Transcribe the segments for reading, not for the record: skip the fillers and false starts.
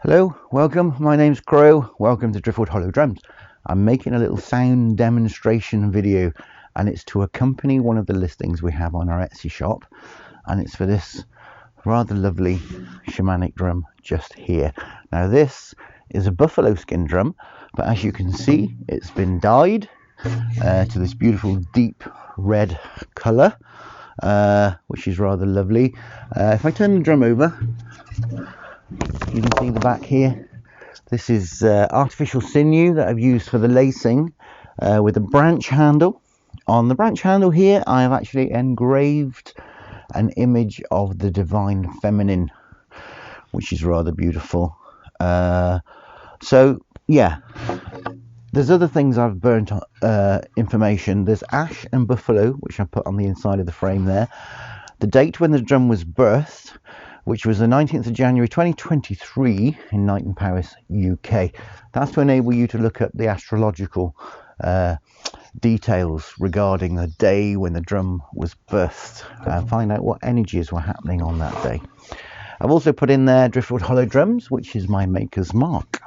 Hello, welcome. My name's Crow. Welcome to Driftwood Hollow Drums. I'm making a little sound demonstration video, and it's to accompany one of the listings we have on our Etsy shop, and it's for this rather lovely shamanic drum just here. Now this is a buffalo skin drum, but as you can see, it's been dyed to this beautiful deep red color, which is rather lovely. If I turn the drum over, you can see the back here. This is artificial sinew that I've used for the lacing with a branch handle. On the branch handle here, I have actually engraved an image of the Divine Feminine, which is rather beautiful. So yeah, there's other things I've burnt information. There's ash and buffalo, which I put on the inside of the frame there. The date when the drum was birthed, which was the 19th of January 2023 in Knighton, Paris, UK. That's to enable you to look at the astrological details regarding the day when the drum was birthed and find out what energies were happening on that day. I've also put in there Driftwood Hollow Drums, which is my maker's mark.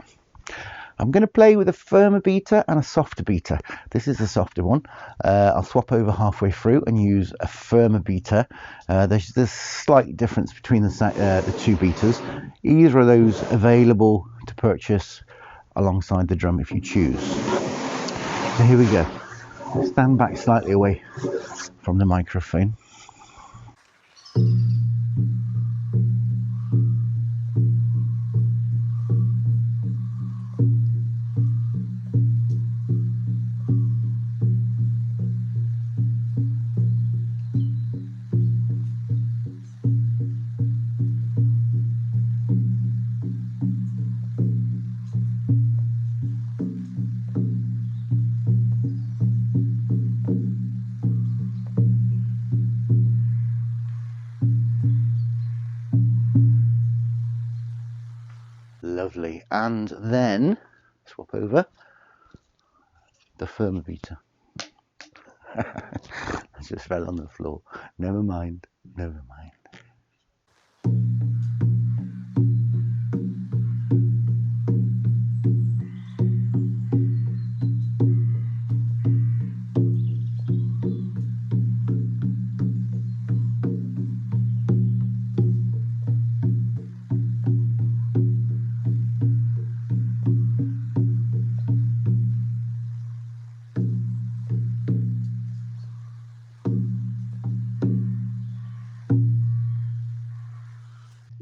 I'm going to play with a firmer beater and a softer beater. This is the softer one. I'll swap over halfway through and use a firmer beater. There's a slight difference between the two beaters. Either of those available to purchase alongside the drum if you choose. So here we go. I'll stand back slightly away from the microphone. Lovely. And then swap over the firmer beater. I just fell on the floor. Never mind. Never mind.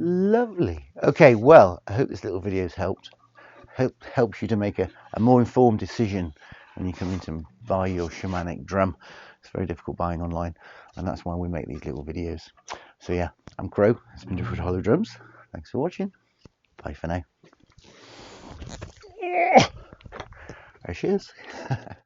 Lovely. Okay, well, I hope this little video has helped. Helps you to make a more informed decision when you come in to buy your shamanic drum. It's very difficult buying online, and that's why we make these little videos. So yeah, I'm Crow. It's been Driftwood Hollow Drums. Thanks for watching. Bye for now. There she is.